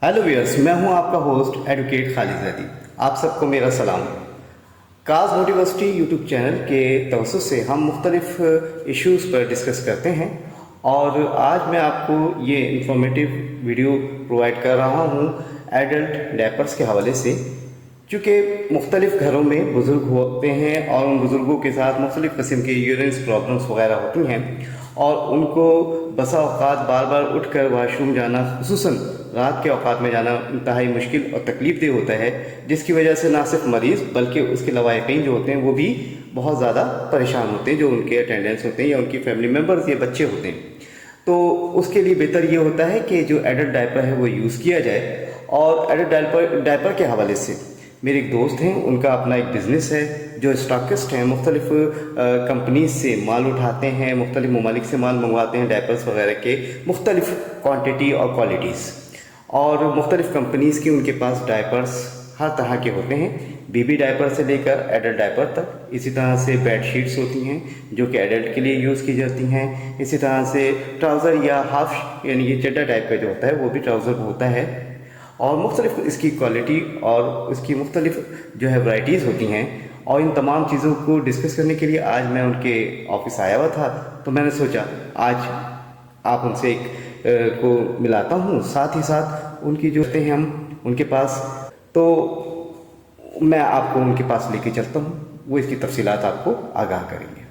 Hello viewers, मैं हूं आपका होस्ट एडवोकेट खालिद जैदी। आप सबको मेरा सलाम। काज मोटिवर्सिटी यूट्यूब चैनल के तवज्जुह से हम मुख्तलिफ इश्यूज़ पर डिस्कस करते हैं और आज मैं आपको ये इंफॉर्मेटिव वीडियो प्रोवाइड कर रहा हूं एडल्ट डायपर्स के हवाले से। चूँकि मुख्तलिफ घरों में बुज़ुर्ग होते हैं और उन बुज़ुर्गों के साथ मुख्तलिफ़ किस्म के यूरिन्स प्रॉब्लम्स वगैरह होती हैं और उनको बसा औक़ात बार बार उठ कर वाशरूम जाना, खुसूसन रात के औक़ात में जाना इंतहाई मुश्किल और तकलीफ़ देह होता है, जिसकी वजह से ना सिर्फ मरीज़ बल्कि उसके लवाहिकीन जो होते हैं वो भी बहुत ज़्यादा परेशान होते हैं, जो उनके अटेंडेंट्स होते हैं या उनकी फैमिली मेम्बर्स या बच्चे होते हैं। तो उसके लिए बेहतर ये होता है कि जो एडल्ट डायपर है वो यूज़ किया जाए। और एडल्ट डायपर के हवाले से मेरे एक दोस्त हैं, उनका अपना एक बिज़नेस है जो स्टॉकिस्ट हैं, मुख्तलिफ़ कंपनीज से माल उठाते हैं, मुख्तलिफ़ ममालिक से माल मंगवाते हैं डायपर्स वगैरह के मुख्तलिफ़ क्वांटिटी और क्वालिटीज़, और मुख्तलिफ़ कंपनीज़ के उनके पास डायपर्स हर तरह के होते हैं, बेबी डायपर से लेकर एडल्ट डायपर तक। इसी तरह से बेड शीट्स होती हैं जो कि एडल्ट के लिए यूज़ की जाती हैं। इसी तरह से ट्राउज़र या हाफ यानी ये चड्डा टाइप का जो होता है वो भी ट्राउज़र होता है, और मुख्तलिफ़ इसकी क्वालिटी और इसकी मुख्तलिफ़ जो है वैराइटीज़ होती हैं। और इन तमाम चीज़ों को डिस्कस करने के लिए आज मैं उनके ऑफिस आया हुआ था, तो मैंने सोचा आज आप उनसे एक को मिलाता हूँ, साथ ही साथ उनकी जो होते हैं हम उनके पास, तो मैं आपको उनके पास लेके चलता हूँ, वो इसकी तफसीलात आपको आगाह करेंगे।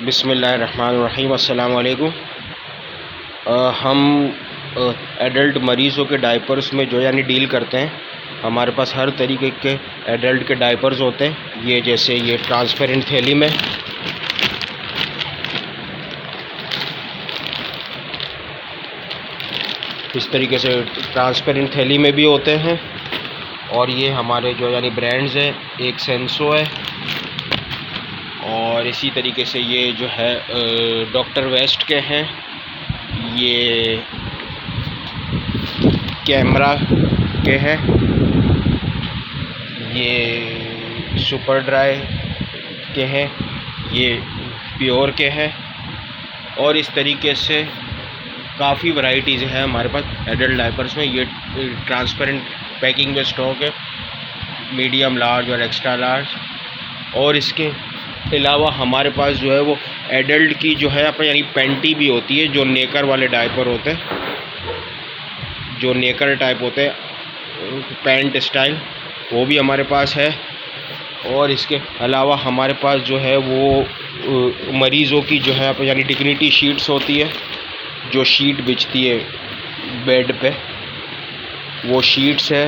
बिस्मिल्लाहिर्रहमानिर्रहीम, अस्सलाम वालेकुम। हम एडल्ट मरीज़ों के डायपर्स में जो यानी डील करते हैं। हमारे पास हर तरीके के एडल्ट के डायपर्स होते हैं। ये जैसे ये ट्रांसपेरेंट थैली में, इस तरीके से ट्रांसपेरेंट थैली में भी होते हैं। और ये हमारे जो यानी ब्रांड्स हैं, एक सेंसो है और इसी तरीके से ये जो है डॉक्टर वेस्ट के हैं, ये कैमरा के हैं, ये सुपर ड्राई के हैं, ये प्योर के हैं, और इस तरीके से काफ़ी वैरायटीज़ हैं हमारे पास एडल्ट डायपर्स में। ये ट्रांसपेरेंट पैकिंग में स्टॉक है, मीडियम, लार्ज और एक्स्ट्रा लार्ज। और इसके अलावा हमारे पास जो है वो एडल्ट की जो है अपने यानी पेंटी भी होती है, जो नेकर वाले डायपर होते हैं, जो नेकर टाइप होते हैं, पैंट स्टाइल, वो भी हमारे पास है। और इसके अलावा हमारे पास जो है वो मरीज़ों की जो है यानी डिग्निटी शीट्स होती है, जो शीट बिछती है बेड पे, वो शीट्स है।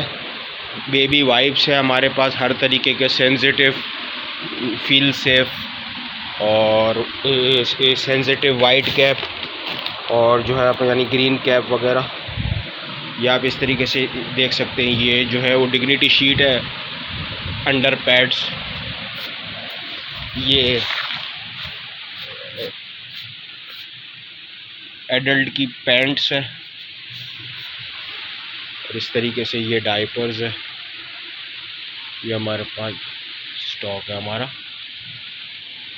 बेबी वाइप्स है हमारे पास हर तरीके के, सेंसिटिव, फील सेफ और सेंसिटिव वाइट कैप, और जो है यानी ग्रीन कैप वगैरह। ये आप इस तरीके से देख सकते हैं। ये जो है वो डिग्निटी शीट है, अंडर पैड्स, ये एडल्ट की पैंट्स है, और इस तरीके से ये डायपर्स है। ये हमारे पास स्टॉक है हमारा।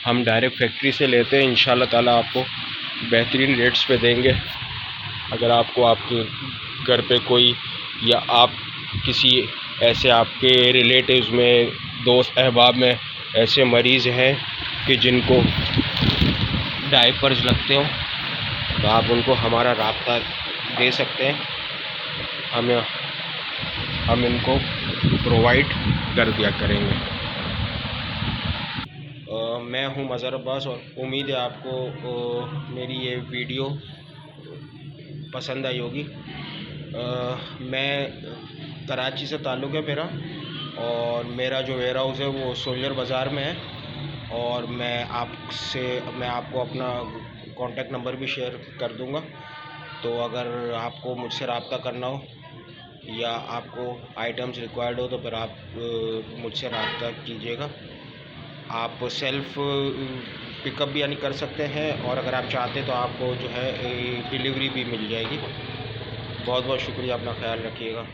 हम डायरेक्ट फैक्ट्री से लेते हैं, इंशाल्लाह ताला आपको बेहतरीन रेट्स पे देंगे। अगर आपको आपके घर पे कोई या आप किसी ऐसे आपके रिलेटिव्स में, दोस्त अहबाब में ऐसे मरीज़ हैं कि जिनको डायपर्स लगते हो, तो आप उनको हमारा राब्ता दे सकते हैं। हम इनको प्रोवाइड कर दिया करेंगे। मैं हूं मज़हर अब्बास और उम्मीद है आपको मेरी ये वीडियो पसंद आई होगी। मैं कराची से ताल्लुक़ है मेरा, और मेरा जो वेयर हाउस है वो सोल्जर बाज़ार में है। और मैं आपको अपना कॉन्टेक्ट नंबर भी शेयर कर दूंगा, तो अगर आपको मुझसे रब्ता करना हो या आपको आइटम्स रिक्वायर्ड हो तो फिर आप मुझसे रब्ता कीजिएगा। आप सेल्फ़ पिकअप भी यानी कर सकते हैं, और अगर आप चाहते तो आपको जो है डिलीवरी भी मिल जाएगी। बहुत बहुत शुक्रिया, अपना ख्याल रखिएगा।